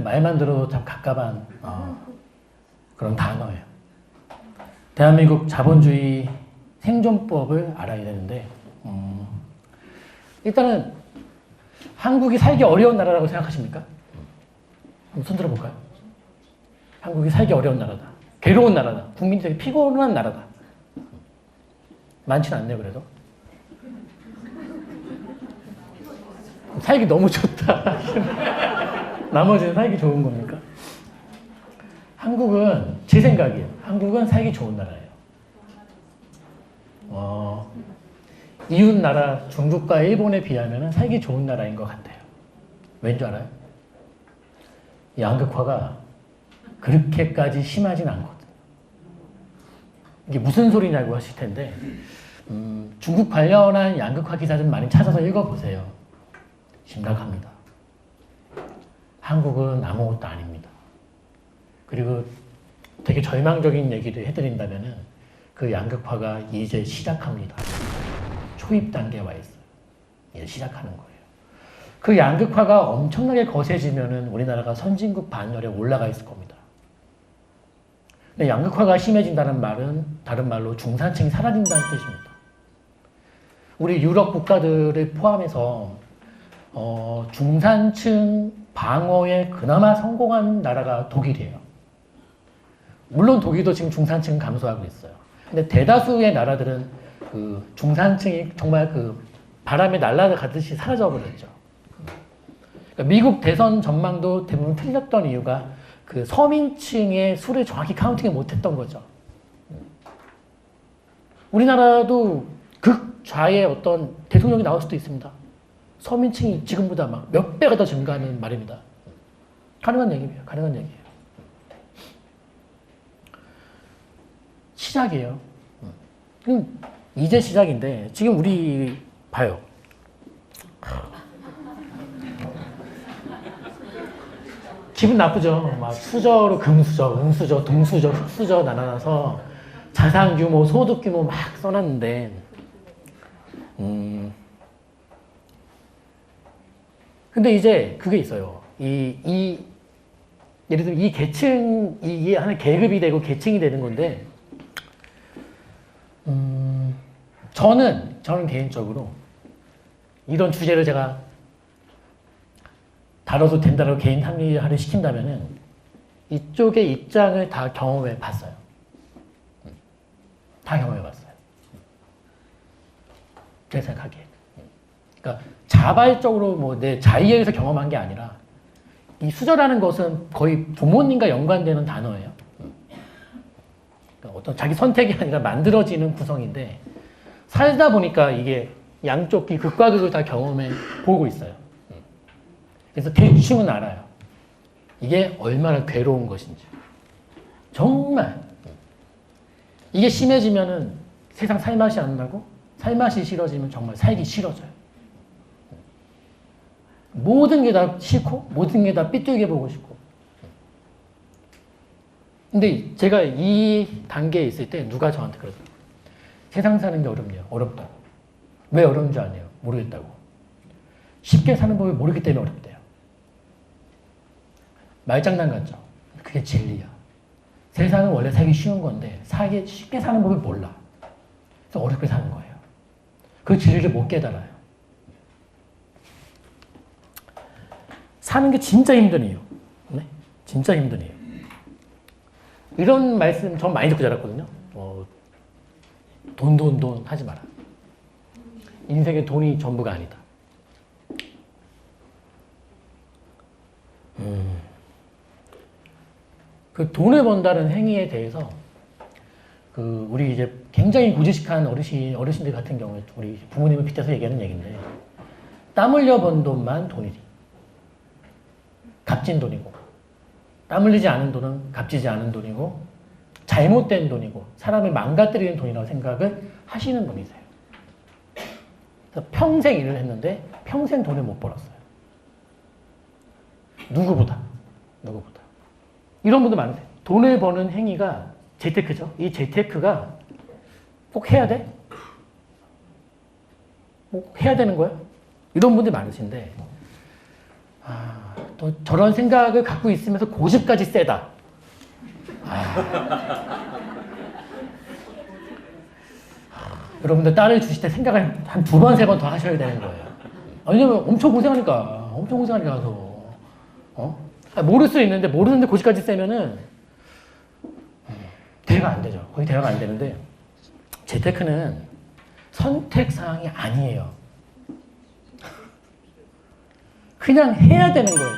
말만 들어도 참 갑갑한 그런 단어예요. 대한민국 자본주의 생존법을 알아야 되는데 일단은 한국이 살기 어려운 나라라고 생각하십니까? 한번 손 들어볼까요? 한국이 살기 어려운 나라다. 괴로운 나라다. 국민이 되게 피곤한 나라다. 많지는 않네요, 그래도. 살기 너무 좋다. 나머지는 살기 좋은 겁니까? 한국은, 제 생각이에요. 한국은 살기 좋은 나라예요. 이웃 나라 중국과 일본에 비하면 살기 좋은 나라인 것 같아요. 왠 줄 알아요? 양극화가 그렇게까지 심하진 않거든. 이게 무슨 소리냐고 하실 텐데 중국 관련한 양극화 기사 좀 많이 찾아서 읽어보세요. 심각합니다. 한국은 아무것도 아닙니다. 그리고 되게 절망적인 얘기를 해드린다면 그 양극화가 이제 시작합니다. 초입 단계에 와 있어요. 이제 시작하는 거예요. 그 양극화가 엄청나게 거세지면 우리나라가 선진국 반열에 올라가 있을 겁니다. 근데 양극화가 심해진다는 말은 다른 말로 중산층이 사라진다는 뜻입니다. 우리 유럽 국가들을 포함해서 중산층 방어에 그나마 성공한 나라가 독일이에요. 물론 독일도 지금 중산층 감소하고 있어요. 근데 대다수의 나라들은 그 중산층이 정말 그 바람에 날아가듯이 사라져버렸죠. 그러니까 미국 대선 전망도 대부분 틀렸던 이유가 그 서민층의 수를 정확히 카운팅을 못했던 거죠. 우리나라도 극좌의 어떤 대통령이 나올 수도 있습니다. 서민층이 지금보다 막 몇 배가 더 증가하는 말입니다. 가능한 얘기예요. 가능한 얘기예요. 시작이에요. 이제 시작인데 지금 우리 봐요. 기분 나쁘죠. 막 수저로 금수저, 은수저, 동수저, 흑수저 나눠서 자산 규모, 소득 규모 막 써놨는데 근데 이제 그게 있어요. 예를 들면 이 계층, 이게 하나의 계급이 되고 계층이 되는 건데 저는 개인적으로 이런 주제를 제가 다뤄도 된다고 개인 합리화를 시킨다면은 이쪽의 입장을 다 경험해 봤어요. 다 경험해 봤어요. 제 생각하기에. 그러니까 자발적으로 뭐 내 자의에 의해서 경험한 게 아니라 이 수저라는 것은 거의 부모님과 연관되는 단어예요. 그러니까 어떤 자기 선택이 아니라 만들어지는 구성인데 살다 보니까 이게 양쪽 이 극과 극을 다 경험해 보고 있어요. 그래서 대충은 알아요. 이게 얼마나 괴로운 것인지. 정말. 이게 심해지면은 세상 살맛이 안 나고 살맛이 싫어지면 정말 살기 싫어져요. 모든 게 다 싫고 모든 게 다 삐뚤게 보고 싶고. 근데 제가 이 단계에 있을 때 누가 저한테 그러더라고요. 세상 사는 게 어렵네요. 어렵다고. 왜 어려운 줄 아네요. 모르겠다고. 쉽게 사는 법을 모르기 때문에 어렵대요. 말장난 같죠? 그게 진리야. 세상은 원래 살기 쉬운 건데 쉽게 사는 법을 몰라. 그래서 어렵게 사는 거예요. 그 진리를 못 깨달아요. 사는 게 진짜 힘든 이유. 네? 진짜 힘든 이유. 이런 말씀 전 많이 듣고 자랐거든요. 돈 하지 마라. 인생에 돈이 전부가 아니다. 그 돈을 번다는 행위에 대해서 우리 이제 굉장히 고지식한 어르신들 같은 경우에 우리 부모님을 빗대서 얘기하는 얘기인데 땀 흘려 번 돈만 돈이지. 값진 돈이고 땀 흘리지 않은 돈은 값지지 않은 돈이고 잘못된 돈이고 사람을 망가뜨리는 돈이라고 생각을 하시는 분이세요. 그래서 평생 일을 했는데 평생 돈을 못 벌었어요. 누구보다. 이런 분도 많으세요. 돈을 버는 행위가 재테크죠. 이 재테크가 꼭 해야 돼? 꼭 해야 되는 거야? 이런 분들 많으신데 또 저런 생각을 갖고 있으면서 고집까지 세다. 여러분들 딸을 주실 때 생각을 한 2번, 3번 더 하셔야 되는 거예요. 왜냐면 엄청 고생하니까 가서. 모를 수 있는데, 모르는데 고집까지 세면은, 대화가 안 되죠. 거의 대화가 안 되는데, 재테크는 선택사항이 아니에요. 그냥 해야 되는 거예요.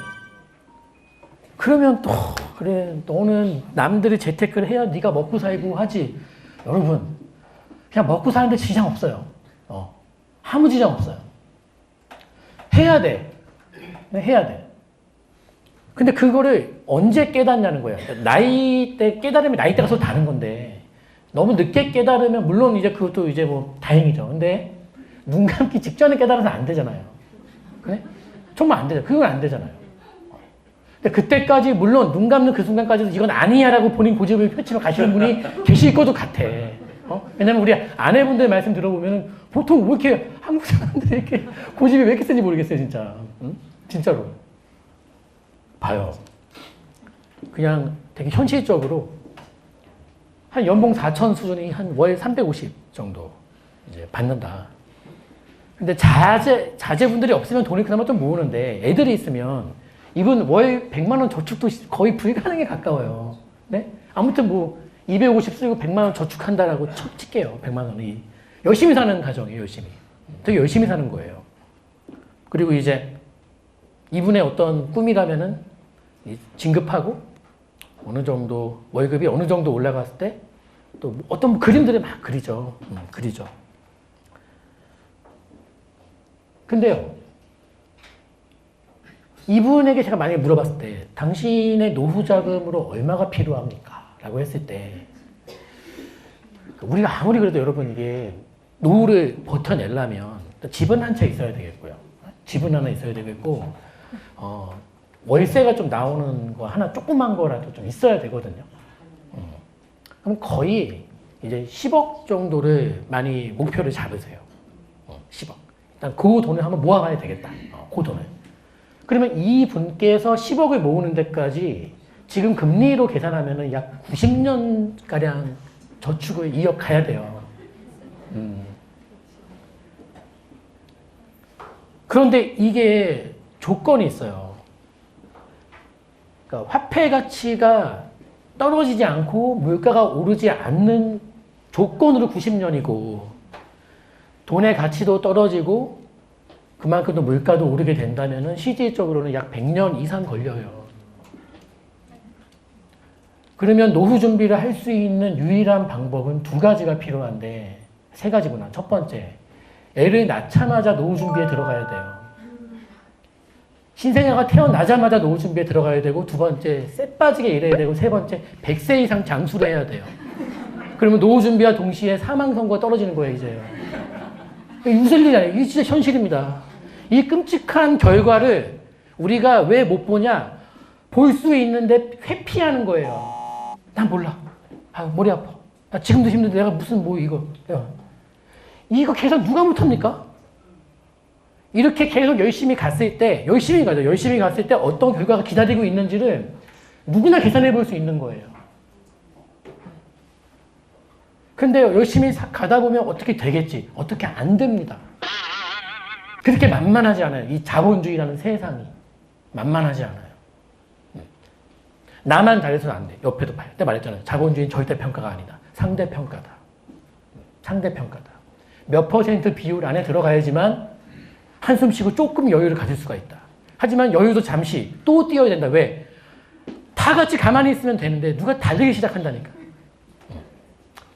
그러면 또, 그래, 너는 남들이 재테크를 해야 네가 먹고 살고 하지. 여러분, 그냥 먹고 사는데 지장 없어요. 아무 지장 없어요. 해야 돼. 해야 돼. 근데 그거를 언제 깨닫냐는 거예요. 나이대, 깨달으면 나이대가 서로 다른 건데, 너무 늦게 깨달으면, 물론 이제 그것도 이제 뭐 다행이죠. 근데 눈 감기 직전에 깨달아서 안 되잖아요. 그래? 정말 안 되죠. 그건 안 되잖아요. 근데 그때까지, 물론 눈 감는 그 순간까지도 이건 아니야 라고 본인 고집을 펼치며 가시는 분이 계실 것도 같아. 왜냐면 우리 아내분들 말씀 들어보면 보통 왜 이렇게 한국 사람들이 이렇게 고집이 왜 이렇게 센지 모르겠어요, 진짜. 응? 진짜로. 봐요. 그냥 되게 현실적으로 한 연봉 4천 수준이 한 월 350 정도 이제 받는다. 근데 자제분들이 없으면 돈이 그나마 좀 모으는데 애들이 있으면 이분 월 100만 원 저축도 거의 불가능에 가까워요. 네? 아무튼 뭐 250 쓰고 100만 원 저축한다라고 칠게요. 100만 원이. 열심히 사는 가정이에요. 열심히. 되게 열심히 사는 거예요. 그리고 이제 이분의 어떤 꿈이라면은 진급하고 어느 정도 월급이 어느 정도 올라갔을 때 또 어떤 그림들을 막 그리죠. 그리죠. 근데요, 이분에게 제가 만약에 물어봤을 때 당신의 노후 자금으로 얼마가 필요합니까? 라고 했을 때 우리가 아무리 그래도 여러분 이게 노후를 버텨내려면 집은 한 채 있어야 되겠고요. 집은 하나 있어야 되겠고 월세가 좀 나오는 거 하나 조그만 거라도 좀 있어야 되거든요. 그럼 거의 이제 10억 정도를 많이 목표를 잡으세요. 10억. 일단 그 돈을 한번 모아가야 되겠다. 그 돈을. 그러면 이 분께서 10억을 모으는 데까지 지금 금리로 계산하면 약 90년가량 저축을 이어가야 돼요. 그런데 이게 조건이 있어요. 그러니까 화폐 가치가 떨어지지 않고 물가가 오르지 않는 조건으로 90년이고 돈의 가치도 떨어지고 그만큼 또 물가도 오르게 된다면 실질적으로는 약 100년 이상 걸려요. 그러면 노후 준비를 할 수 있는 유일한 방법은 2가지가 필요한데 3가지구나. 첫 번째, 애를 낳자마자 노후 준비에 들어가야 돼요. 신생아가 태어나자마자 노후 준비에 들어가야 되고 2번째, 쎄 빠지게 일해야 되고 3번째, 100세 이상 장수를 해야 돼요. 그러면 노후 준비와 동시에 사망 선고가 떨어지는 거예요, 이제요. 웃을 일이 아니에요. 이게 진짜 현실입니다. 이 끔찍한 결과를 우리가 왜 못 보냐? 볼 수 있는데 회피하는 거예요. 난 몰라. 머리 아파. 나 지금도 힘든데 내가 무슨 이거. 이거 계산 누가 못합니까? 이렇게 계속 열심히 갔을 때, 열심히 가죠. 열심히 갔을 때 어떤 결과가 기다리고 있는지를 누구나 계산해 볼 수 있는 거예요. 근데 열심히 가다 보면 어떻게 되겠지? 어떻게 안 됩니다. 그렇게 만만하지 않아요. 이 자본주의라는 세상이. 만만하지 않아요. 나만 잘해서는 안 돼. 옆에도 봐요. 그때 말했잖아요. 자본주의는 절대평가가 아니다. 상대평가다. 상대평가다. 몇 퍼센트 비율 안에 들어가야지만 한숨 쉬고 조금 여유를 가질 수가 있다. 하지만 여유도 잠시 또 뛰어야 된다. 왜? 다 같이 가만히 있으면 되는데 누가 달리기 시작한다니까.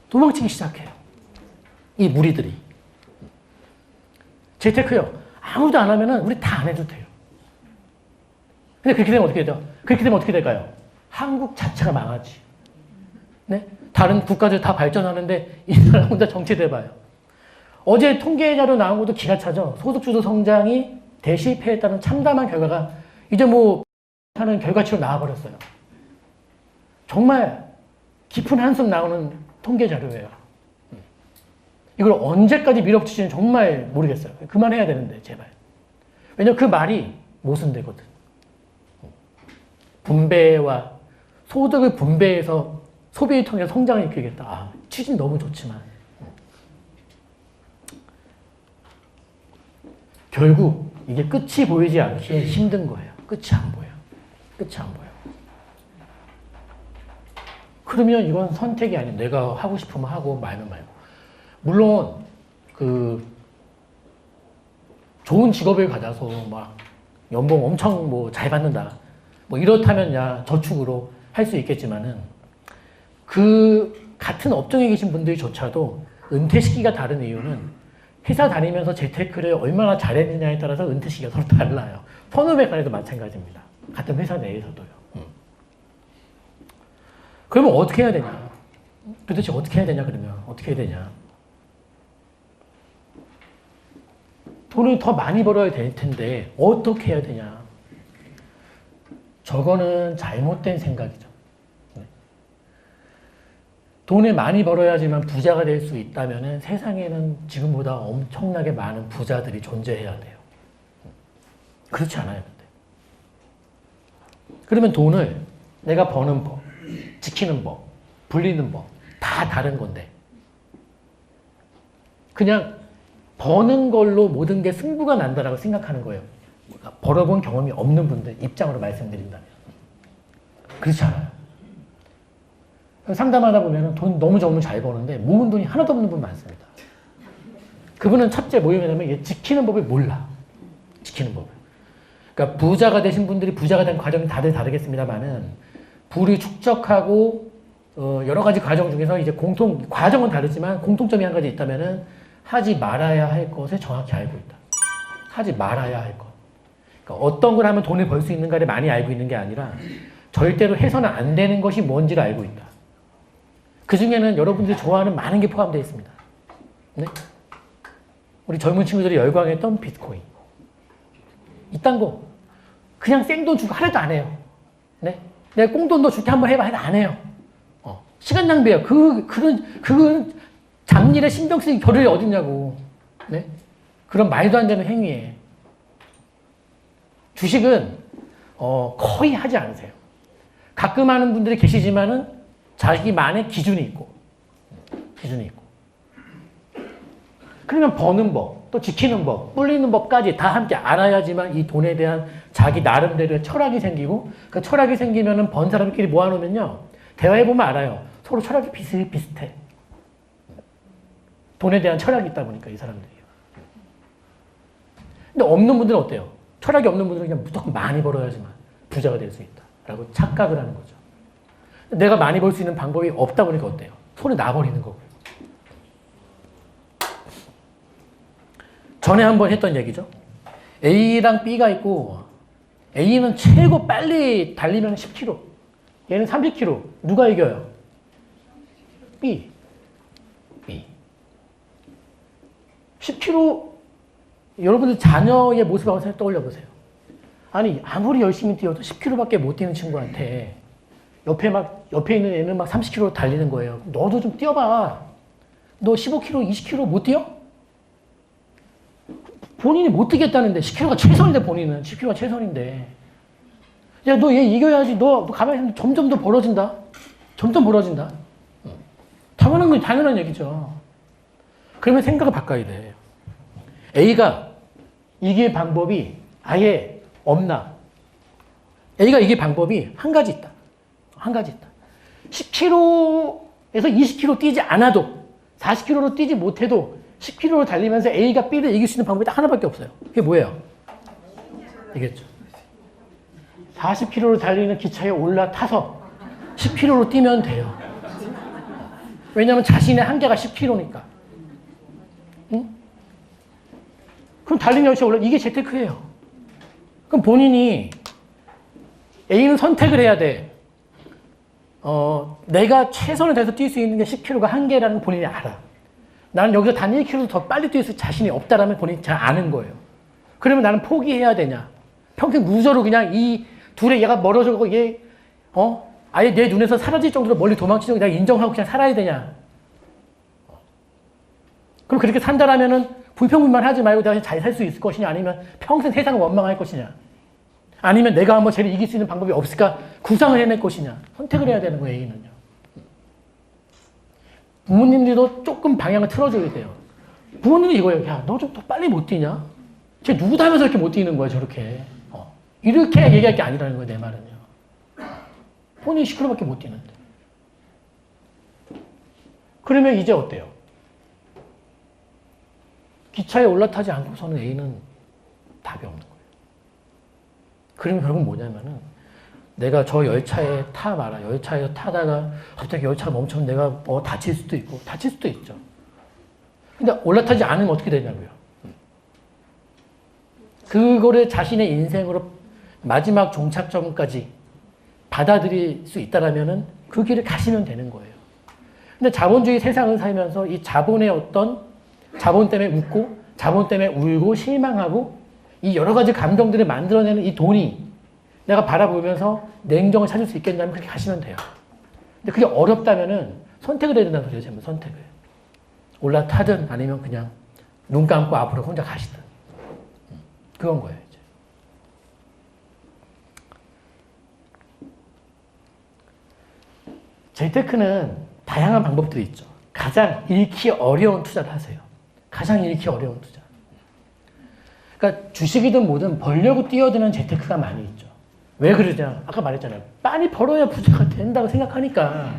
도망치기 시작해요. 이 무리들이. 재테크요. 아무도 안 하면은 우리 다 안 해도 돼요. 근데 그렇게 되면 어떻게 돼요? 그렇게 되면 어떻게 될까요? 한국 자체가 망하지. 네? 다른 국가들 다 발전하는데 이 나라 혼자 정체돼봐요. 어제 통계 자료 나온 것도 기가 차죠. 소득주도 성장이 대실패했다는 참담한 결과가 이제 하는 결과치로 나와버렸어요. 정말 깊은 한숨 나오는 통계 자료예요. 이걸 언제까지 밀어붙일지는 정말 모르겠어요. 그만해야 되는데 제발. 왜냐면 그 말이 모순되거든. 분배와 소득을 분배해서 소비를 통해서 성장을 이끌겠다. 아, 취지는 너무 좋지만 결국 이게 끝이 보이지 않기 힘든 거예요. 끝이 안 보여. 끝이 안 보여. 그러면 이건 선택이 아니에요. 내가 하고 싶으면 하고 말면 말고. 물론 좋은 직업을 가져서 막 연봉 엄청 뭐 잘 받는다. 뭐 이렇다면 야 저축으로 할 수 있겠지만은 그 같은 업종에 계신 분들조차도 은퇴 시기가 다른 이유는 회사 다니면서 재테크를 얼마나 잘했느냐에 따라서 은퇴 시기가 서로 달라요. 선후배 간에도 마찬가지입니다. 같은 회사 내에서도요. 그러면 어떻게 해야 되냐? 도대체 어떻게 해야 되냐 그러면 어떻게 해야 되냐? 돈을 더 많이 벌어야 될 텐데 어떻게 해야 되냐? 저거는 잘못된 생각이죠. 돈을 많이 벌어야지만 부자가 될 수 있다면 세상에는 지금보다 엄청나게 많은 부자들이 존재해야 돼요. 그렇지 않아요. 근데. 그러면 돈을 내가 버는 법, 지키는 법, 불리는 법 다 다른 건데 그냥 버는 걸로 모든 게 승부가 난다라고 생각하는 거예요. 벌어본 경험이 없는 분들 입장으로 말씀드린다면 그렇지 않아요. 상담하다 보면 돈 너무 적으면 잘 버는데 모은 돈이 하나도 없는 분 많습니다. 그분은 첫째 뭐냐면 지키는 법을 몰라. 지키는 법을. 그러니까 부자가 되신 분들이 부자가 된 과정이 다들 다르겠습니다만은 부를 축적하고 여러 가지 과정 중에서 이제 과정은 다르지만 공통점이 한 가지 있다면은 하지 말아야 할 것을 정확히 알고 있다. 하지 말아야 할 것. 그러니까 어떤 걸 하면 돈을 벌 수 있는가를 많이 알고 있는 게 아니라 절대로 해서는 안 되는 것이 뭔지를 알고 있다. 그 중에는 여러분들이 좋아하는 많은 게 포함되어 있습니다. 네? 우리 젊은 친구들이 열광했던 비트코인. 이딴 거 그냥 생돈 주고 하나도 안 해요. 네? 내가 꽁돈 너 줄게 한번 해봐 해도 안 해요. 시간 낭비예요. 그건 잡일에 신경 쓸 겨를이 어딨냐고. 네? 그런 말도 안 되는 행위에. 주식은 거의 하지 않으세요. 가끔 하는 분들이 계시지만은 자기만의 기준이 있고. 그러면 버는 법, 또 지키는 법, 불리는 법까지 다 함께 알아야지만 이 돈에 대한 자기 나름대로의 철학이 생기고 그 철학이 생기면은 번 사람끼리 모아놓으면요. 대화해보면 알아요. 서로 철학이 비슷해. 돈에 대한 철학이 있다 보니까 이 사람들이요. 근데 없는 분들은 어때요? 철학이 없는 분들은 그냥 무조건 많이 벌어야지만 부자가 될 수 있다. 라고 착각을 하는 거죠. 내가 많이 벌 수 있는 방법이 없다 보니까 어때요? 손에 놔버리는 거고요. 전에 한번 했던 얘기죠. A랑 B가 있고 A는 최고 빨리 달리면 10km. 얘는 30km. 누가 이겨요? B. 10km 여러분들 자녀의 모습 한번 떠올려 보세요. 아니 아무리 열심히 뛰어도 10km밖에 못 뛰는 친구한테 옆에 있는 애는 막 30km 달리는 거예요. 너도 좀 뛰어봐. 너 15km, 20km 못 뛰어? 본인이 못 뛰겠다는데 10km가 최선인데 본인은 10km가 최선인데 야 너 얘 이겨야지. 너 가만히 있으면 점점 더 벌어진다. 당연한 얘기죠. 그러면 생각을 바꿔야 돼. A가 이길 방법이 아예 없나? A가 이길 방법이 한 가지 있다. 10km에서 20km 뛰지 않아도 40km로 뛰지 못해도 10km로 달리면서 A가 B를 이길 수 있는 방법이 딱 하나밖에 없어요. 그게 뭐예요? 이겠죠. 40km로 달리는 기차에 올라타서 10km로 뛰면 돼요. 왜냐하면 자신의 한계가 10km니까. 응? 그럼 달리는 열차에 이게 재테크예요. 그럼 본인이 A는 선택을 해야 돼. 내가 최선을 다해서 뛸 수 있는 게 10km가 한계라는 본인이 알아. 나는 여기서 단 1km 더 빨리 뛸 수 자신이 없다라면 본인이 잘 아는 거예요. 그러면 나는 포기해야 되냐? 평생 무저로 그냥 이 둘의 얘가 멀어져고 얘 아예 내 눈에서 사라질 정도로 멀리 도망치려고 내가 인정하고 그냥 살아야 되냐? 그럼 그렇게 산다라면은 불평불만 하지 말고 내가 잘 살 수 있을 것이냐? 아니면 평생 세상을 원망할 것이냐? 아니면 내가 한번 쟤를 이길 수 있는 방법이 없을까? 구상을 해낼 것이냐? 선택을 해야 되는 거예요, A는요. 부모님들도 조금 방향을 틀어줘야 돼요. 부모님도 이거예요. 야, 너 좀 더 빨리 못 뛰냐? 쟤 누구 닮아서 이렇게 못 뛰는 거야, 저렇게. 이렇게 얘기할 게 아니라는 거예요, 내 말은요. 본인이 10km밖에 못 뛰는데. 그러면 이제 어때요? 기차에 올라타지 않고서는 A는 답이 없는 거예요. 그러면 결국 뭐냐면은 내가 저 열차에 타 말아. 열차에서 타다가 갑자기 열차가 멈추면 내가 다칠 수도 있고 다칠 수도 있죠. 근데 올라타지 않으면 어떻게 되냐고요. 그거를 자신의 인생으로 마지막 종착점까지 받아들일 수 있다라면은 그 길을 가시면 되는 거예요. 근데 자본주의 세상을 살면서 이 자본의 어떤 자본 때문에 웃고 자본 때문에 울고 실망하고 이 여러 가지 감정들을 만들어내는 이 돈이 내가 바라보면서 냉정을 찾을 수 있겠냐면 그렇게 가시면 돼요. 근데 그게 어렵다면은 선택을 해야 된다는 소리예요. 제가 선택을. 올라타든 아니면 그냥 눈 감고 앞으로 혼자 가시든. 그건 거예요. 이제. 재테크는 다양한 방법들이 있죠. 가장 잃기 어려운 투자를 하세요. 가장 잃기 어려운 투자. 그러니까 주식이든 뭐든 벌려고 뛰어드는 재테크가 많이 있죠. 왜 그러냐? 아까 말했잖아요. 많이 벌어야 부자가 된다고 생각하니까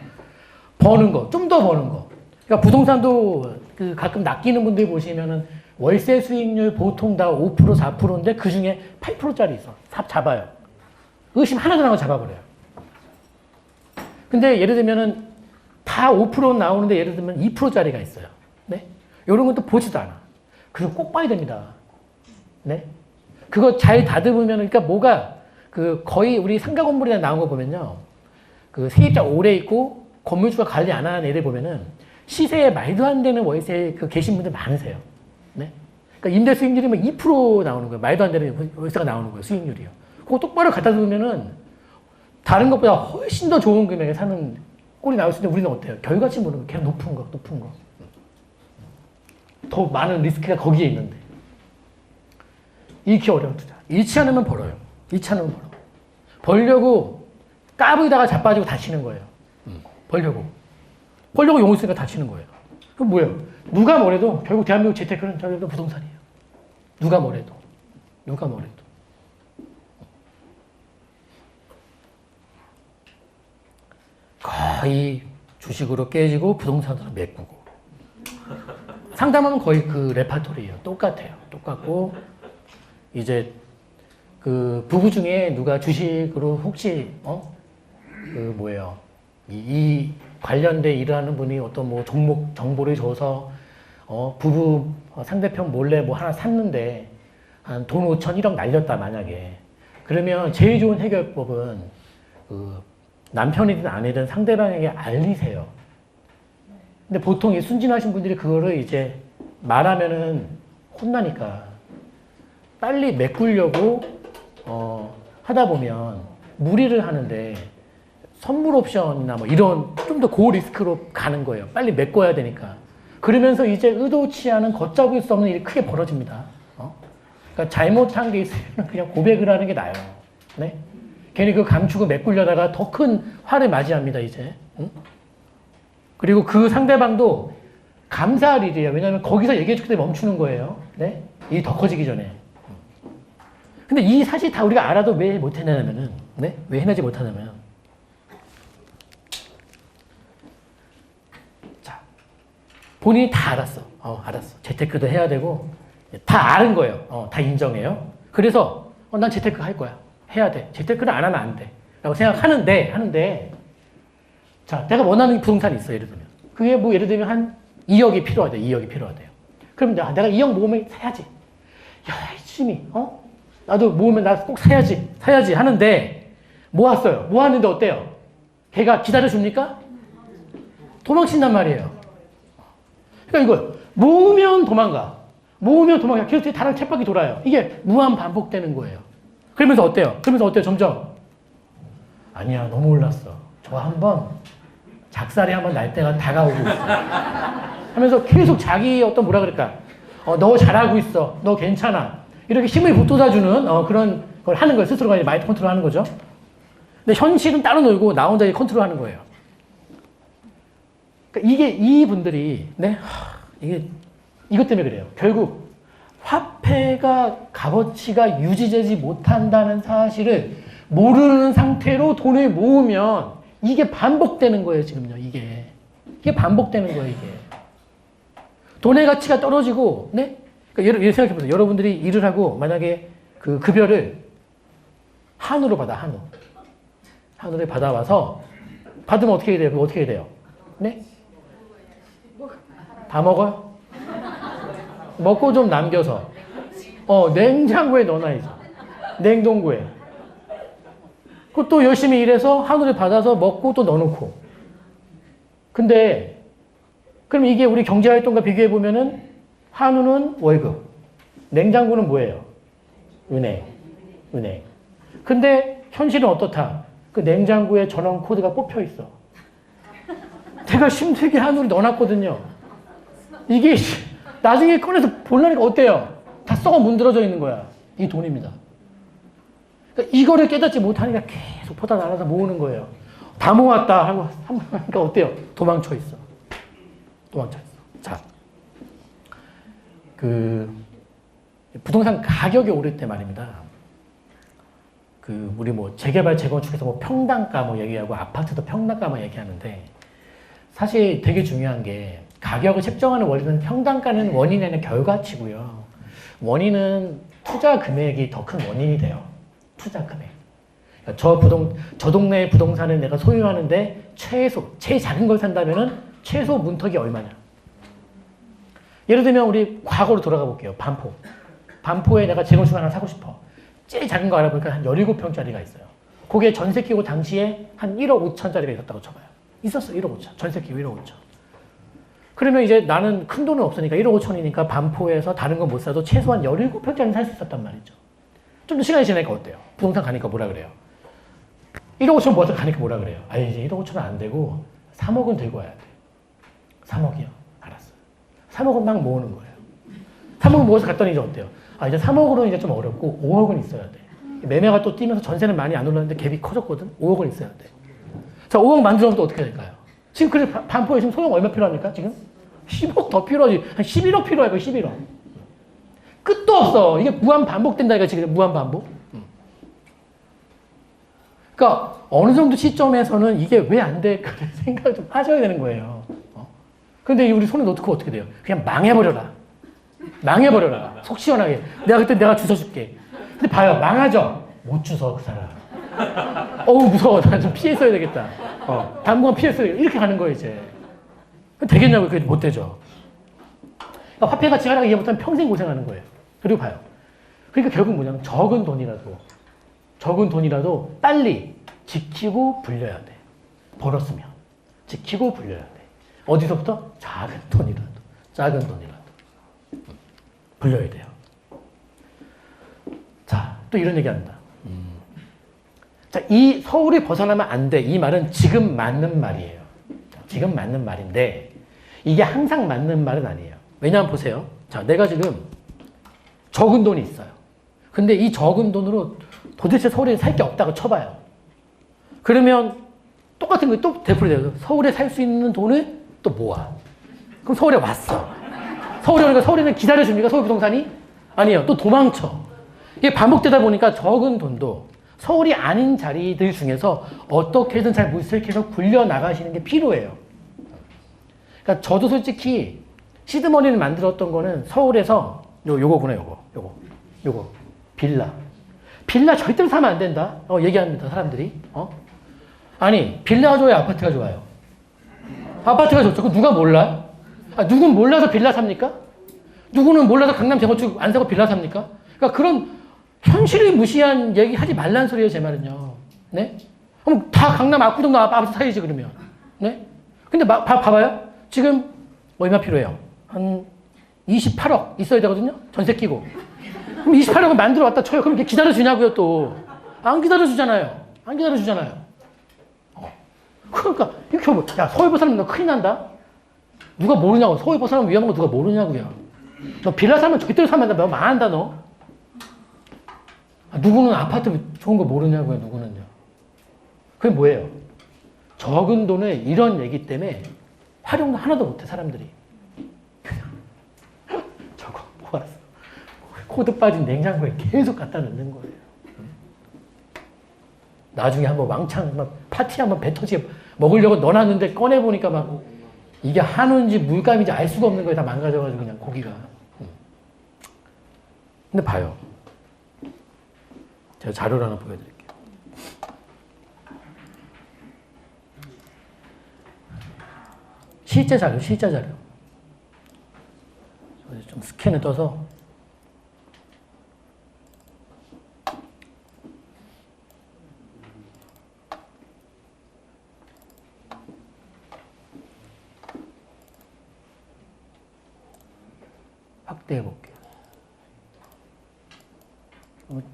버는 거, 좀 더 버는 거. 그러니까 부동산도 가끔 낚이는 분들 보시면은 월세 수익률 보통 다 5%, 4%인데 그 중에 8%짜리 있어. 잡아요. 의심 하나도 안 하고 잡아버려요. 근데 예를 들면은 다 5% 나오는데 예를 들면 2%짜리가 있어요. 네? 이런 건 또 보지도 않아. 그리고 꼭 봐야 됩니다. 네? 그거 잘 다듬으면, 그러니까 뭐가 거의 우리 상가 건물이나 나온 거 보면요. 세입자 오래 있고 건물주가 관리 안 하는 애들 보면은 시세에 말도 안 되는 월세에 계신 분들 많으세요. 네? 그러니까 임대 수익률이 2% 나오는 거예요. 말도 안 되는 월세가 나오는 거예요. 수익률이요. 그거 똑바로 갖다 두면은 다른 것보다 훨씬 더 좋은 금액에 사는 꼴이 나올 수 있는데 우리는 어때요? 결과치 모르는 거. 그냥 높은 거. 더 많은 리스크가 거기에 있는데. 잃기 어려운 투자. 잃지 않으면 벌어요. 잃지 않으면 벌어. 벌려고 까불다가 자빠지고 다치는 거예요. 벌려고 용을 쓰니까 다치는 거예요. 그럼 뭐예요? 누가 뭐래도 결국 대한민국 재테크는 저희도 부동산이에요. 누가 뭐래도. 거의 주식으로 깨지고 부동산으로 메꾸고. 상담하면 거의 그 레파토리예요. 똑같아요. 똑같고 이제 부부 중에 누가 주식으로 혹시 이 관련돼 일하는 분이 어떤 뭐 종목 정보를 줘서 부부 상대편 몰래 뭐 하나 샀는데 한 돈 5천 1억 날렸다 만약에 그러면 제일 좋은 해결법은 남편이든 아내든 상대방에게 알리세요. 근데 보통 이 순진하신 분들이 그거를 이제 말하면은 혼나니까 빨리 메꾸려고 하다 보면 무리를 하는데 선물 옵션이나 뭐 이런 좀 더 고리스크로 가는 거예요. 빨리 메꿔야 되니까. 그러면서 이제 의도치 않은 걷잡을 수 없는 일이 크게 벌어집니다. 그러니까 잘못한 게 있으면 그냥 고백을 하는 게 나아요. 네? 괜히 감추고 메꾸려다가 더 큰 화를 맞이합니다, 이제. 응? 그리고 그 상대방도 감사할 일이에요. 왜냐하면 거기서 얘기해주기 때문에 멈추는 거예요. 네? 일이 더 커지기 전에. 근데 이 사실 다 우리가 알아도 왜 못해내냐면은, 네? 왜 해내지 못하냐면, 자, 본인이 다 알았어. 알았어. 재테크도 해야 되고, 다 아는 거예요. 다 인정해요. 그래서, 난 재테크 할 거야. 해야 돼. 재테크를 안 하면 안 돼. 라고 생각하는데, 자, 내가 원하는 부동산이 있어, 예를 들면. 그게 뭐, 예를 들면 한 2억이 필요하대. 2억이 필요하대요. 그럼 내가 2억 모으면 사야지. 열심히, 나도 모으면 나 꼭 사야지 하는데, 모았어요. 모았는데 어때요? 걔가 기다려줍니까? 도망친단 말이에요. 그러니까 이거, 모으면 도망가. 계속 다른 쳇바퀴 돌아요. 이게 무한 반복되는 거예요. 그러면서 어때요? 점점. 아니야, 너무 올랐어. 저 한번, 작살이 한번 날 때가 다가오고 있어. 하면서 계속 자기 너 잘하고 있어. 너 괜찮아. 이렇게 힘을 북돋아주는 그런 그걸 하는 거예요. 스스로가 이제 마인드 컨트롤 하는 거죠. 근데 현실은 따로 놀고 나 혼자 컨트롤 하는 거예요. 그러니까 이게 이분들이 네? 이게 이것 때문에 그래요. 결국 화폐가 값어치가 유지되지 못한다는 사실을 모르는 상태로 돈을 모으면 이게 반복되는 거예요, 지금요. 이게 반복되는 거예요, 이게. 돈의 가치가 떨어지고, 네? 그러니까 예를 생각해보세요. 여러분들이 일을 하고 만약에 그 급여를 한우로 받아, 한우. 한우를 받아와서 받으면 어떻게 돼요? 그거 어떻게 돼요? 네? 다 먹어요? 먹고 좀 남겨서 냉장고에 넣어놔야죠. 냉동고에. 그것도 열심히 일해서 한우를 받아서 먹고 또 넣어놓고. 근데 그럼 이게 우리 경제활동과 비교해보면은 한우는 월급, 냉장고는 뭐예요? 은행. 근데 현실은 어떻다? 그 냉장고에 전원 코드가 뽑혀 있어. 제가 힘들게 한우를 넣어놨거든요. 이게 나중에 꺼내서 보려니까 어때요? 다 썩어 문드러져 있는 거야. 이 돈입니다. 그러니까 이거를 깨닫지 못하니까 계속 포다 날아서 모으는 거예요. 다 모았다 하고 하니까 어때요? 도망쳐 있어. 자, 그 부동산 가격이 오를 때 말입니다. 그 우리 뭐 재개발 재건축에서 뭐 평당가 뭐 얘기하고 아파트도 평당가 뭐 얘기하는데 사실 되게 중요한 게 가격을 책정하는 원리는 평당가는 원인이 아니라 결과치고요. 원인은 투자 금액이 더 큰 원인이 돼요. 투자 금액. 그러니까 저 동네의 부동산을 내가 소유하는데 제일 작은 걸 산다면은 최소 문턱이 얼마냐. 예를 들면 우리 과거로 돌아가 볼게요. 반포에 내가 재건축 하나 사고 싶어. 제일 작은 거 알아보니까 한 17평짜리가 있어요. 그게 전세 끼고 당시에 한 1억 5천짜리가 있었다고 쳐봐요. 있었어, 1억 5천. 전세 끼고 1억 5천. 그러면 이제 나는 큰 돈은 없으니까 1억 5천이니까 반포에서 다른 건 못 사도 최소한 17평짜리는 살 수 있었단 말이죠. 좀 더 시간이 지나니까 어때요? 부동산 가니까 뭐라 그래요? 1억 5천 모아서 가니까 뭐라 그래요? 아니, 이제 1억 5천은 안 되고 3억은 들고 와야 돼. 3억이요? 알았어. 3억은 막 모으는 거예요. 3억 모아서 갔더니 이제 어때요? 아, 이제 3억으로는 이제 좀 어렵고 5억은 있어야 돼. 매매가 또 뛰면서 전세는 많이 안 올랐는데 갭이 커졌거든? 5억은 있어야 돼. 자, 5억 만들어면 또 어떻게 될까요? 지금 그래 반포에 지금 소형 얼마 필요합니까? 지금? 10억 더 필요하지. 한 11억 필요해. 11억. 끝도 없어. 이게 무한 반복된다. 이거 지금 무한 반복. 그러니까 어느 정도 시점에서는 이게 왜 안 될까 생각을 좀 하셔야 되는 거예요. 근데 우리 손에 넣고 어떻게 돼요? 그냥 망해버려라. 속 시원하게. 내가 주워줄게. 근데 봐요. 망하죠? 못 주워 그 사람. 어우 무서워. 나 좀 피했어야 되겠다. 당분간 피했어야 되겠다. 이렇게 가는 거예요 이제. 되겠냐고. 그게 못 되죠. 그러니까 화폐 가치 하락 이해 못하면 평생 고생하는 거예요. 그리고 봐요. 그러니까 결국 뭐냐면 적은 돈이라도 빨리 지키고 불려야 돼. 벌었으면 지키고 불려야 돼. 어디서부터? 작은 돈이라도 불려야 돼요. 자, 또 이런 얘기 합니다. 자, 이 서울이 벗어나면 안 돼. 이 말은 지금 맞는 말이에요. 지금 맞는 말인데 이게 항상 맞는 말은 아니에요. 왜냐하면 보세요. 자, 내가 지금 적은 돈이 있어요. 근데 이 적은 돈으로 도대체 서울에 살 게 없다고 쳐봐요. 그러면 똑같은 거 또 되풀이돼요. 서울에 살 수 있는 돈을 또 모아. 그럼 서울에 왔어. 서울에 오니까 서울에는 기다려줍니까? 서울부동산이? 아니에요. 또 도망쳐. 이게 반복되다 보니까 적은 돈도 서울이 아닌 자리들 중에서 어떻게든 잘 물색해서 굴려나가시는 게 필요해요. 그러니까 저도 솔직히 시드머니를 만들었던 거는 서울에서 요거구나. 요거 빌라 절대로 사면 안 된다. 얘기합니다. 사람들이. 아니 빌라가 좋아요? 아파트가 좋아요? 아파트가 좋죠. 그 누가 몰라? 누군 몰라서 빌라 삽니까? 누구는 몰라서 강남 재건축 안 사고 빌라 삽니까? 그러니까 그런 현실을 무시한 얘기 하지 말란 소리예요, 제 말은요. 네? 그럼 다 강남 압구정도 아파트 사야지, 그러면. 네? 근데 봐봐요. 지금 얼마 필요해요? 한 28억 있어야 되거든요? 전세 끼고. 그럼 28억을 만들어 왔다 쳐요. 그럼 이렇게 기다려주냐고요, 또. 안 기다려주잖아요. 그러니까, 이렇게 하면, 야, 서울 벗어나면 너 큰일 난다? 누가 모르냐고. 서울 벗어나면 위험한 거 누가 모르냐고요. 너 빌라 사면 절대로 사면 너 망한다, 너. 누구는 아파트 좋은 거 모르냐고요, 누구는요. 그게 뭐예요? 적은 돈에 이런 얘기 때문에 활용도 하나도 못해, 사람들이. 저거, 뭐 알았어. 코드 빠진 냉장고에 계속 갖다 넣는 거예요. 나중에 한번 왕창, 막 파티 한번 배 터지게 먹으려고 넣어놨는데 꺼내보니까 막 이게 한우인지 물감인지 알 수가 없는 거에 다 망가져가지고 그냥 고기가. 근데 봐요. 제가 자료를 하나 보여드릴게요. 실제 자료, 실제 자료. 좀 스캔을 떠서. 확대해 볼게요.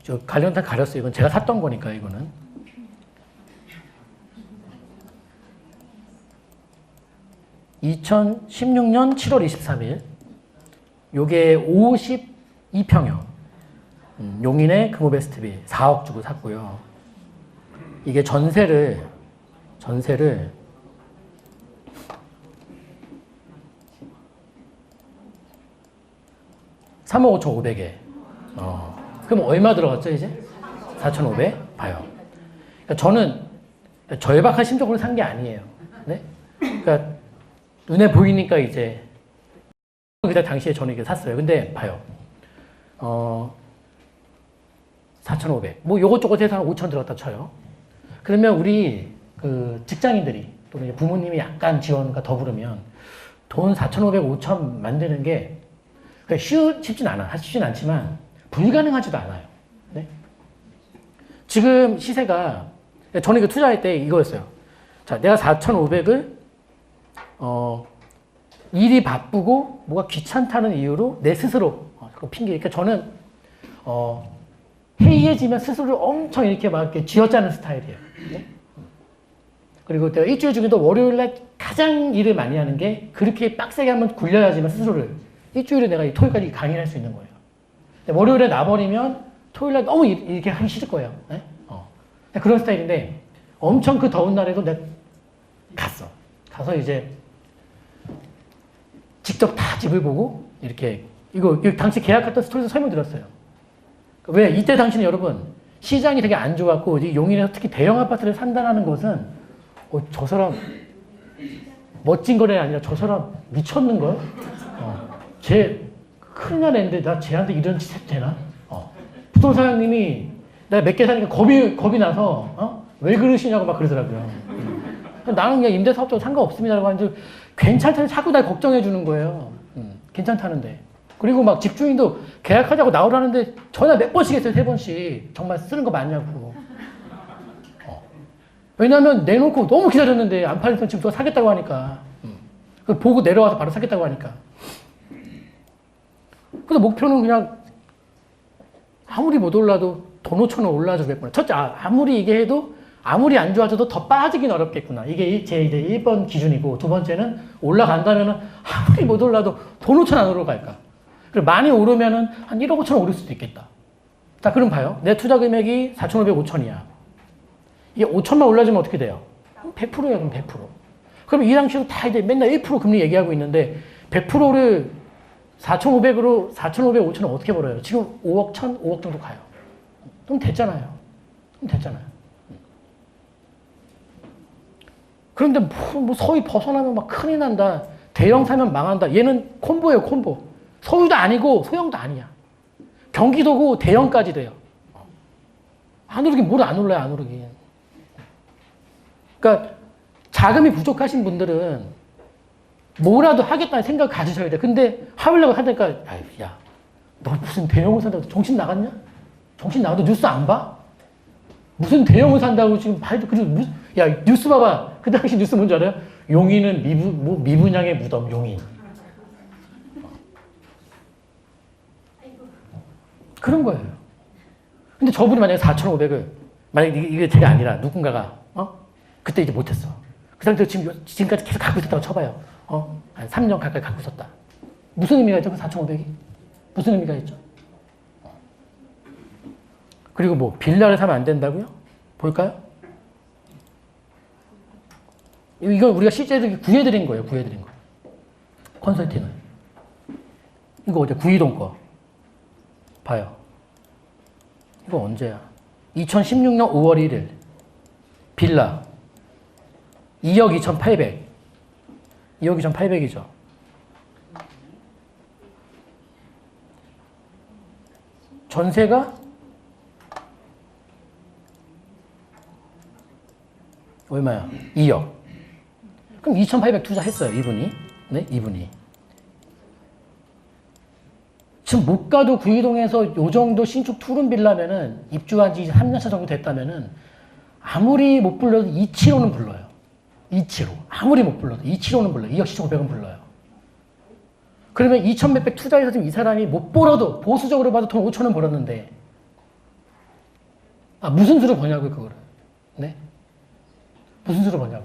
저 관련 다 가렸어요. 이건 제가 샀던 거니까, 이거는. (2016년 7월 23일) 요게 52평형 용인의 금호베스트빌 4억 주고 샀고요. 이게 전세를 3억 5,500에. 그럼 얼마 들어갔죠, 이제? 4,500? 봐요. 그러니까 저는 절박한 심정으로 산 게 아니에요. 네? 그러니까 눈에 보이니까 이제 그때 당시에 저는 이게 샀어요. 근데 봐요. 4,500. 뭐 요것저것 해서 한 5천 들었다 쳐요. 그러면 우리 그 직장인들이 또는 부모님이 약간 지원과 더불으면 돈 4,500, 5천 만드는 게 쉽진 않아. 쉽진 않지만 불가능하지도 않아요. 네? 지금 시세가 저는 이거 투자할 때 이거였어요. 자, 내가 4,500을 일이 바쁘고 뭐가 귀찮다는 이유로 내 스스로 핑계. 그러니까 저는 해이해지면 스스로 엄청 이렇게 막 이렇게 쥐어짜는 스타일이에요. 네? 그리고 내가 일주일 중에도 월요일날 가장 일을 많이 하는 게 그렇게 빡세게 한번 굴려야지만 스스로를 일주일에 내가 토요일까지 강의를 할 수 있는 거예요. 월요일에 나버리면 토요일날 너무 이렇게 하기 싫을 거예요. 네? 그런 스타일인데 엄청 그 더운 날에도 내가 갔어. 가서 이제 직접 다 집을 보고 이렇게 이거 당시 계약했던 스토리에서 설명드렸어요. 왜 이때 당시는 여러분 시장이 되게 안 좋았고 용인에서 특히 대형 아파트를 산다는 것은 저 사람 멋진 거래 아니라 저 사람 미쳤는걸? 쟤 큰일 날 애인데 나 쟤한테 이런 짓 해도 되나? 부동산 사장님이 내가 몇 개 사니까 겁이 나서 왜 그러시냐고 막 그러더라고요. 나는 그냥 임대사업자도 상관없습니다라고 하는데 괜찮다는 자꾸 날 걱정해 주는 거예요. 괜찮다는데. 그리고 막 집주인도 계약하자고 나오라는데 전화 몇 번씩 했어요. 3번씩. 정말 쓰는 거 맞냐고. 왜냐면 내놓고 너무 기다렸는데 안 팔렸던 집 누가 사겠다고 하니까. 보고 내려와서 바로 사겠다고 하니까. 그래서 목표는 그냥 아무리 못 올라도 돈 5천원 올라주겠구나. 첫째, 아무리 이게 해도 아무리 안 좋아져도 더 빠지긴 어렵겠구나. 이게 제 이제 1번 기준이고, 두 번째는 올라간다면은 아무리 못 올라도 돈 5천 안 오를까요? 그리고 많이 오르면은 한 1억 5천 오를 수도 있겠다. 자, 그럼 봐요. 내 투자 금액이 4,500, 5천이야. 이게 5천만 올라지면 어떻게 돼요? 100%예요, 그럼 100%. 그럼 이 당시로 다 이제 맨날 1% 금리 얘기하고 있는데 100%를 4,500으로 4,500, 5천은 어떻게 벌어요? 지금 5억 1천, 5억 정도 가요. 그럼 됐잖아요. 그런데 뭐 서울 벗어나면 막 큰일 난다. 대형 사면 망한다. 얘는 콤보예요, 콤보. 서울도 아니고 소형도 아니야. 경기도고 대형까지 돼요. 안 오르긴 뭘 안 올라요, 안 오르긴. 그러니까 자금이 부족하신 분들은 뭐라도 하겠다는 생각을 가지셔야 돼. 근데 하려고 하니까 야, 너 무슨 대형을 산다고 정신 나갔냐? 정신 나가도 뉴스 안 봐? 무슨 대형을 산다고 지금 말도 그리고 야 뉴스 봐봐. 그 당시 뉴스 뭔지 알아요? 용인은 미분양의 무덤 용인. 그런 거예요. 근데 저분이 만약에 4,500을 만약에 이게 제가 아니라 누군가가 그때 이제 못했어. 그 상태로 지금까지 계속 갖고 있었다고 쳐봐요. 한 3년 가까이 갖고 있었다. 무슨 의미가 있죠? 그 4,500이? 무슨 의미가 있죠? 그리고 뭐 빌라를 사면 안 된다고요? 볼까요? 이건 우리가 실제로 구해드린 거예요. 구해드린 거. 컨설팅을. 이거 어제 구이동 거. 봐요. 이거 언제야? 2016년 5월 1일. 빌라. 2억 2,800. 2억 2,800이죠. 전세가 얼마야? 2억. 그럼 2,800 투자했어요, 이분이. 네, 이분이. 지금 못 가도 구이동에서 요 정도 신축 투룸 빌라면은 입주한 지 3년차 정도 됐다면은 아무리 못 불러도 275는 불러요. 275. 아무리 못 불러도 275는 불러요. 2억 7,500은 불러요. 그러면 2,몇백 투자해서 지금 이 사람이 못 벌어도 보수적으로 봐도 돈 5,000원 벌었는데 무슨 수로 버냐고요, 그거를. 네? 무슨 수로 버냐고.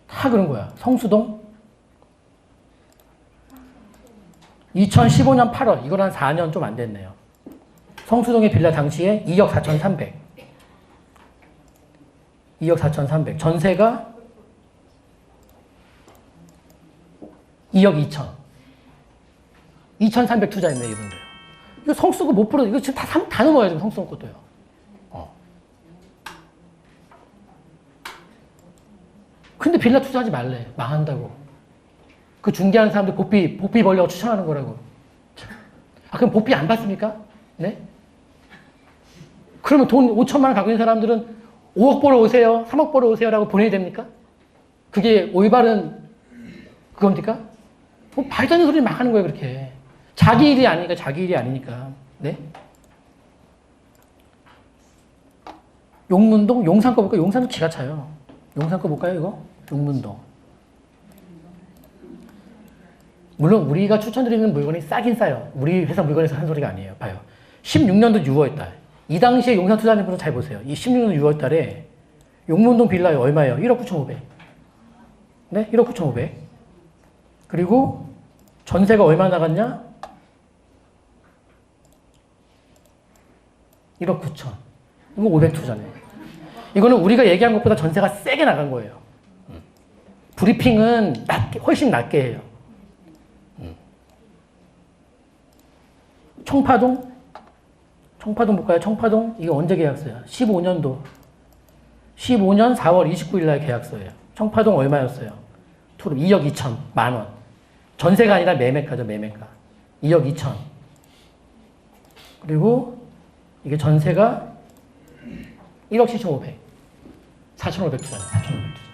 다 그런 거야. 성수동 2015년 8월 이걸 한 4년 좀 안 됐네요. 성수동의 빌라 당시에 2억 4,300. 2억 4,300. 전세가 2억 2천. 2,300 투자했네, 이분들. 이거 성수동 못 풀어. 이거 지금 다 넘어요, 지금 성수동 것도요. 근데 빌라 투자하지 말래. 망한다고. 그 중개하는 사람들 복비 벌려고 추천하는 거라고. 그럼 복비 안 받습니까? 네? 그러면 돈 5천만 원 갖고 있는 사람들은 5억 벌어 오세요, 3억 벌어 오세요 라고 보내야 됩니까? 그게 올바른 그겁니까? 뭐 말도 안 되는 소리 막 하는 거예요, 그렇게. 자기 일이 아니니까, 자기 일이 아니니까. 네? 용문동, 용산 거 볼까요? 용산도 기가 차요. 용산 거 볼까요, 이거? 용문동. 물론 우리가 추천드리는 물건이 싸긴 싸요. 우리 회사 물건에서 하는 소리가 아니에요. 봐요. 16년도 6월달. 이 당시에 용산 투자하는 분들 잘 보세요. 이 16년 6월달에 용문동 빌라에 얼마예요? 1억 9,500. 네? 1억 9,500. 그리고 전세가 얼마 나갔냐? 1억 9천. 이거 500 투자네. 이거는 우리가 얘기한 것보다 전세가 세게 나간 거예요. 브리핑은 훨씬 낮게 해요. 청파동 볼까요? 청파동 이거 언제 계약서야? 15년도 15년 4월 29일 날 계약서예요. 청파동 얼마였어요? 투룸 2억 2천 만원. 전세가 아니라 매매가죠. 매매가 2억 2천. 그리고 이게 전세가 1억 7,500. 4,500 투자네. 4,500 투자.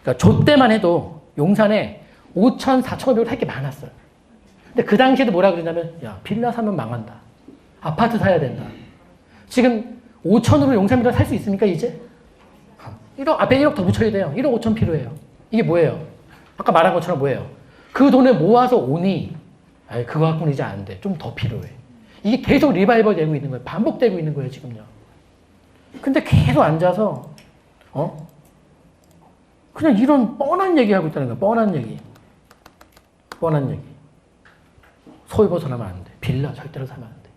그러니까 저 때만 해도 용산에 5천, 4,500을 할 게 많았어요. 근데 그 당시에도 뭐라 그러냐면, 야, 빌라 사면 망한다. 아파트 사야 된다. 지금 5천으로 용산 빌라 살 수 있습니까, 이제? 1억, 앞에 1억 더 붙여야 돼요. 1억 5천 필요해요. 이게 뭐예요? 아까 말한 것처럼 뭐예요? 그 돈을 모아서 오니, 아이, 그거 갖고는 이제 안 돼. 좀 더 필요해. 이게 계속 리바이벌 되고 있는 거예요. 반복되고 있는 거예요, 지금요. 근데 계속 앉아서, 그냥 이런 뻔한 얘기 하고 있다는 거야. 뻔한 얘기. 뻔한 얘기. 서울 벗어나면 안 돼. 빌라 절대로 사면 안 돼.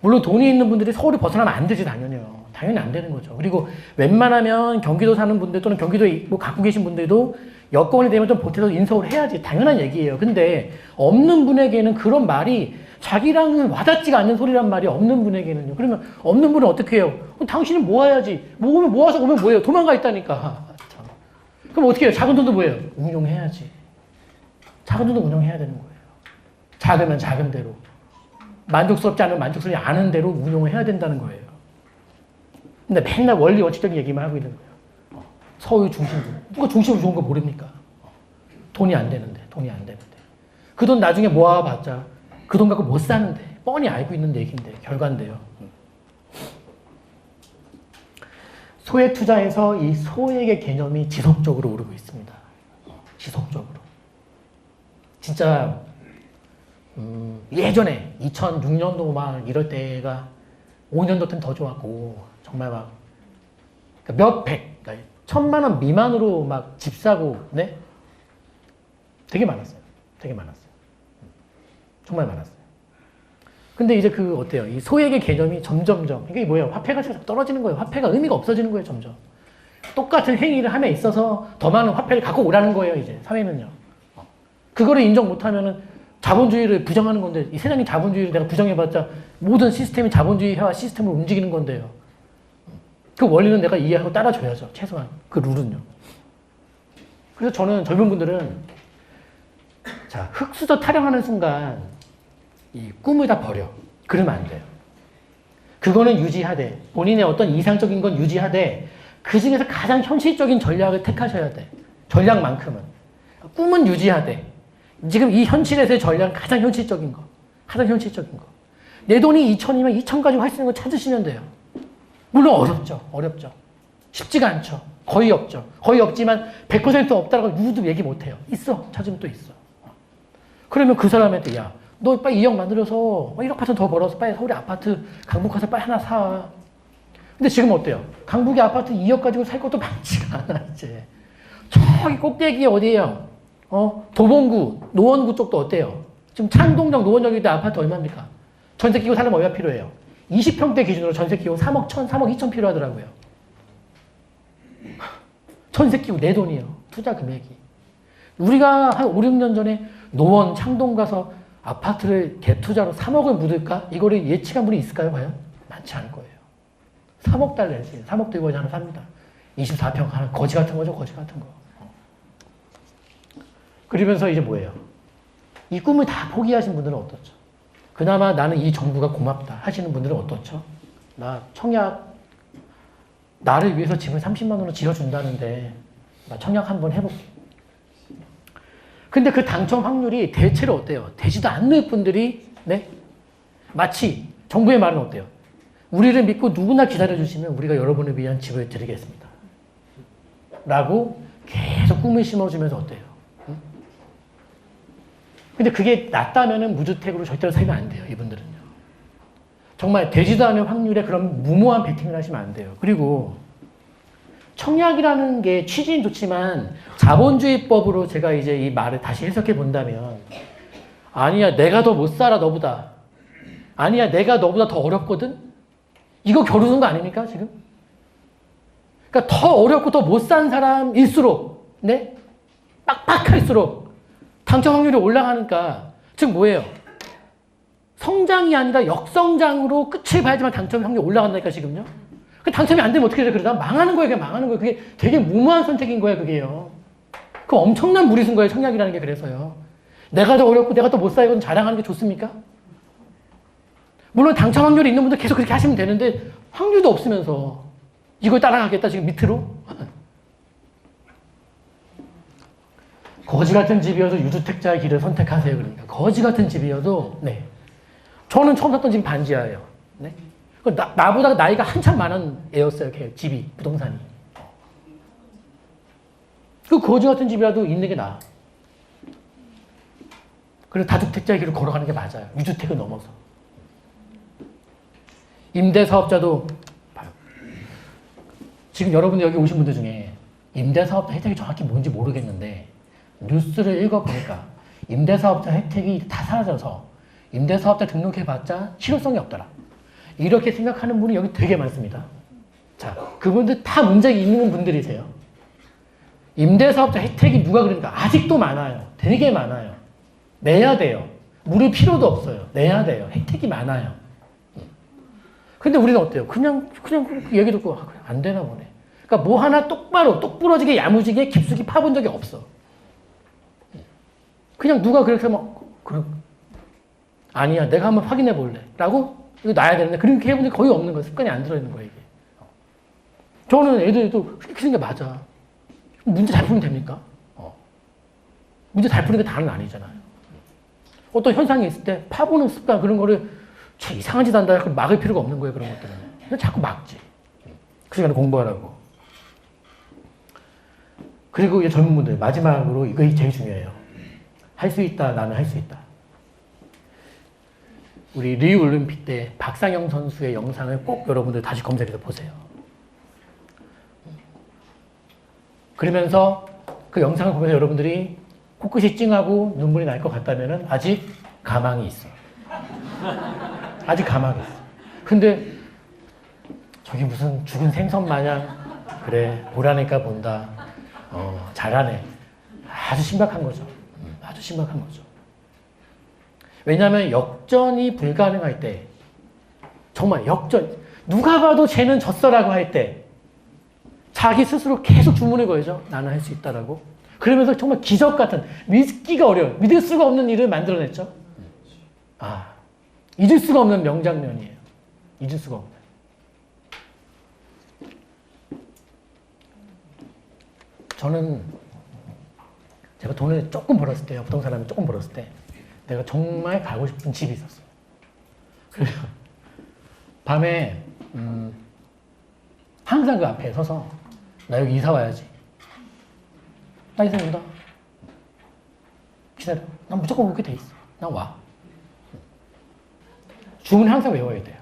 물론 돈이 있는 분들이 서울을 벗어나면 안 되지, 당연히요. 당연히 안 되는 거죠. 그리고 웬만하면 경기도 사는 분들 또는 경기도에 뭐 갖고 계신 분들도 여건이 되면 좀 보태서 인서울 해야지. 당연한 얘기예요. 근데 없는 분에게는 그런 말이 자기랑은 와닿지가 않는 소리란 말이 없는 분에게는요. 그러면 없는 분은 어떻게 해요? 당신은 모아야지. 모아서 오면 뭐예요? 도망가 있다니까. 참. 그럼 어떻게 해요? 작은 돈도 뭐예요? 운용해야지. 작은 돈도 운용해야 되는 거예요. 작으면 작은 대로. 만족스럽지 않으면 만족스럽지 않은 대로 운용을 해야 된다는 거예요. 근데 맨날 원리 원칙적인 얘기만 하고 있는 거예요. 서울 중심부. 누가 중심으로 좋은 거 모릅니까? 돈이 안 되는데. 그 돈 나중에 모아봤자 그 돈 갖고 못 사는데. 뻔히 알고 있는 얘기인데. 결과인데요. 소액 투자에서 이 소액의 개념이 지속적으로 오르고 있습니다. 지속적으로. 진짜 예전에 2006년도 막 이럴 때가 5년도 때는 더 좋았고 정말 막 몇백, 그러니까 1,000만 원 미만으로 막 집 사고, 네? 되게 많았어요. 정말 많았어요. 근데 이제 그 어때요? 이 소액의 개념이 점점점 이게 뭐예요? 화폐 가치가 떨어지는 거예요. 화폐가 의미가 없어지는 거예요, 점점. 똑같은 행위를 함에 있어서 더 많은 화폐를 갖고 오라는 거예요, 이제 사회는요. 그거를 인정 못하면은 자본주의를 부정하는 건데 이 세상의 자본주의를 내가 부정해봤자 모든 시스템이 자본주의화 시스템으로 움직이는 건데요. 그 원리는 내가 이해하고 따라줘야죠, 최소한 그 룰은요. 그래서 저는 젊은 분들은 자 흙수저 타령하는 순간 이 꿈을 다 버려. 그러면 안 돼요. 그거는 유지하되 본인의 어떤 이상적인 건 유지하되 그 중에서 가장 현실적인 전략을 택하셔야 돼. 전략만큼은. 꿈은 유지하되 지금 이 현실에서의 전략은 가장 현실적인 거. 가장 현실적인 거. 내 돈이 2천이면 2천 가지고 할 수 있는 거 찾으시면 돼요. 물론 어렵죠. 어렵죠. 쉽지가 않죠. 거의 없죠. 거의 없지만 100% 없다라고 누구도 얘기 못해요. 있어. 찾으면 또 있어. 그러면 그 사람한테 야 너 빨리 2억 만들어서 1억 파트 더 벌어서 빨리 서울에 아파트 강북 가서 빨리 하나 사. 근데 지금 어때요? 강북의 아파트 2억 가지고 살 것도 많지가 않아 이제. 저기 꼭대기 어디예요? 도봉구, 노원구 쪽도 어때요? 지금 창동역, 노원역인데 아파트 얼마입니까? 전세 끼고 살려면 얼마 필요해요? 20평대 기준으로 전세 끼고 3억 1천, 3억 2천 필요하더라고요. 전세 끼고 내 돈이에요. 투자 금액이. 우리가 한 5, 6년 전에 노원, 창동 가서 아파트를 갭 투자로 3억을 묻을까? 이거를 예측한 분이 있을까요? 과연? 많지 않을 거예요. 3억 달러지. 3억 들고 하나 삽니다. 24평 하나 거지 같은 거죠. 거지 같은 거. 그러면서 이제 뭐예요? 이 꿈을 다 포기하신 분들은 어떻죠? 그나마 나는 이 정부가 고맙다 하시는 분들은 어떻죠? 나 청약 나를 위해서 집을 30만 원으로 지어준다는데 나 청약 한번 해볼게. 근데 그 당첨 확률이 대체로 어때요? 되지도 않는 분들이 네? 마치 정부의 말은 어때요? 우리를 믿고 누구나 기다려주시면 우리가 여러분을 위한 집을 드리겠습니다. 라고 계속 꿈을 심어주면서 어때요? 응? 근데 그게 낫다면은 무주택으로 절대로 살면 안 돼요. 이분들은요. 정말 되지도 않은 확률에 그런 무모한 베팅을 하시면 안 돼요. 그리고 청약이라는 게 취지는 좋지만 자본주의법으로 제가 이제 이 말을 다시 해석해 본다면 아니야 내가 더 못 살아 너보다 아니야 내가 너보다 더 어렵거든 이거 겨루는 거 아닙니까 지금? 그러니까 더 어렵고 더 못 산 사람일수록 네? 빡빡할수록 당첨 확률이 올라가니까 즉 뭐예요? 성장이 아니라 역성장으로 끝을 봐야지만 당첨 확률이 올라간다니까 지금요? 그 당첨이 안 되면 어떻게 돼? 그러다 망하는 거예요. 그게 망하는 거예요. 그게 되게 무모한 선택인 거예요. 그게요. 그 엄청난 무리수인 거예요. 청약이라는 게 그래서요. 내가 더 어렵고 내가 더 못 살고 자랑하는 게 좋습니까? 물론 당첨 확률이 있는 분들 계속 그렇게 하시면 되는데 확률도 없으면서 이걸 따라가겠다 지금 밑으로? 거지 같은 집이어도 유주택자의 길을 선택하세요. 그러니까 거지 같은 집이어도 네. 저는 처음 샀던 집이 반지하예요. 네. 나보다 나이가 한참 많은 애였어요. 집이, 부동산이. 그 거지 같은 집이라도 있는 게 나아. 그래서 다주택자의 길을 걸어가는 게 맞아요. 유주택을 넘어서. 임대사업자도 봐요. 지금 여러분들 여기 오신 분들 중에 임대사업자 혜택이 정확히 뭔지 모르겠는데 뉴스를 읽어보니까 임대사업자 혜택이 다 사라져서 임대사업자 등록해봤자 실효성이 없더라. 이렇게 생각하는 분이 여기 되게 많습니다. 자, 그분들 다 문제 있는 분들이세요. 임대사업자 혜택이 누가 그러니까 아직도 많아요. 되게 많아요. 내야 돼요. 물을 필요도 없어요. 내야 돼요. 혜택이 많아요. 근데 우리는 어때요? 그냥 얘기 듣고 안 되나 보네. 그러니까 뭐 하나 똑바로 똑부러지게 야무지게 깊숙이 파본 적이 없어. 그냥 누가 그렇게 막 아니야 내가 한번 확인해 볼래 라고 이거 놔야 되는데 그렇게 해본 적이 거의 없는 거예요. 습관이 안 들어있는 거예요. 이게. 저는 애들도 그렇게 쓰는 게 맞아. 문제 잘 풀면 됩니까? 문제 잘 푸는 게 다는 아니잖아요. 어떤 현상이 있을 때 파보는 습관 그런 거를 이상한 짓 한다 그럼 막을 필요가 없는 거예요. 그런 것들은. 그냥 자꾸 막지. 그 시간에 공부하라고. 그리고 이제 젊은 분들 마지막으로 이거 제일 중요해요. 할 수 있다. 나는 할 수 있다. 우리 리우 올림픽 때 박상영 선수의 영상을 꼭 여러분들 다시 검색해서 보세요. 그러면서 그 영상을 보면서 여러분들이 코끝이 찡하고 눈물이 날 것 같다면 아직 가망이 있어. 아직 감하겠어. 근데 저기 무슨 죽은 생선 마냥 그래 보라니까 본다. 잘하네. 아주 심각한 거죠. 아주 심각한 거죠. 왜냐하면 역전이 불가능할 때 정말 역전 누가 봐도 쟤는 졌어라고 할 때 자기 스스로 계속 주문을 걸죠. 나는 할 수 있다라고. 그러면서 정말 기적 같은 믿기가 어려운 믿을 수가 없는 일을 만들어냈죠. 잊을 수가 없는 명장면이에요. 잊을 수가 없는. 저는 제가 돈을 조금 벌었을 때요. 부동산을 조금 벌었을 때 내가 정말 가고 싶은 집이 있었어요. 그래서 밤에 항상 그 앞에 서서 나 여기 이사 와야지. 나 이사 온다. 기다려. 난 무조건 오게 돼 있어. 난 와. 주문 항상 외워야 돼요.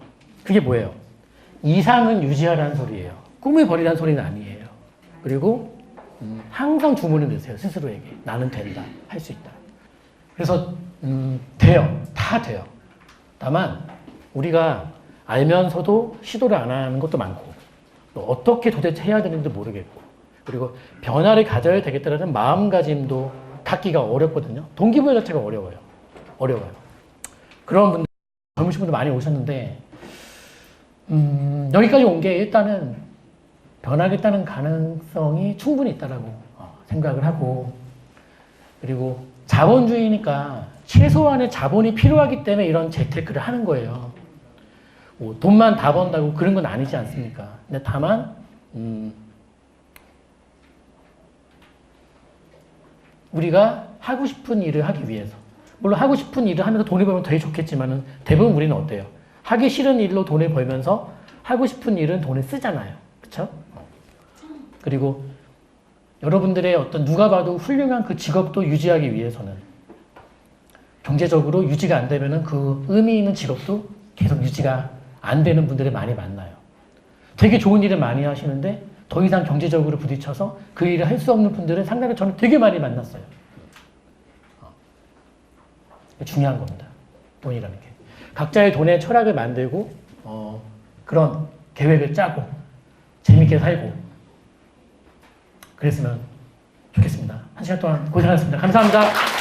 그게 뭐예요? 이상은 유지하라는 소리예요. 꿈을 버리라는 소리는 아니에요. 그리고 항상 주문을 넣으세요. 스스로에게. 나는 된다. 할 수 있다. 그래서 돼요. 다 돼요. 다만 우리가 알면서도 시도를 안 하는 것도 많고 또 어떻게 도대체 해야 되는지도 모르겠고 그리고 변화를 가져야 되겠다는 마음가짐도 갖기가 어렵거든요. 동기부여 자체가 어려워요. 그런 분들, 젊으신 분들 많이 오셨는데 여기까지 온 게 일단은 변하겠다는 가능성이 충분히 있다라고 생각을 하고 그리고 자본주의니까 최소한의 자본이 필요하기 때문에 이런 재테크를 하는 거예요. 돈만 다 번다고 그런 건 아니지 않습니까? 근데 다만 우리가 하고 싶은 일을 하기 위해서 물론 하고 싶은 일을 하면서 돈을 벌면 되게 좋겠지만은 대부분 우리는 어때요? 하기 싫은 일로 돈을 벌면서 하고 싶은 일은 돈을 쓰잖아요. 그렇죠? 그리고 여러분들의 어떤 누가 봐도 훌륭한 그 직업도 유지하기 위해서는 경제적으로 유지가 안 되면은 그 의미 있는 직업도 계속 유지가 안 되는 분들이 많이 만나요. 되게 좋은 일을 많이 하시는데 더 이상 경제적으로 부딪혀서 그 일을 할 수 없는 분들은 상당히 저는 되게 많이 만났어요. 중요한 겁니다. 돈이라는 게. 각자의 돈의 철학을 만들고 그런 계획을 짜고 재밌게 살고 그랬으면 좋겠습니다. 한 시간 동안 고생하셨습니다. 감사합니다.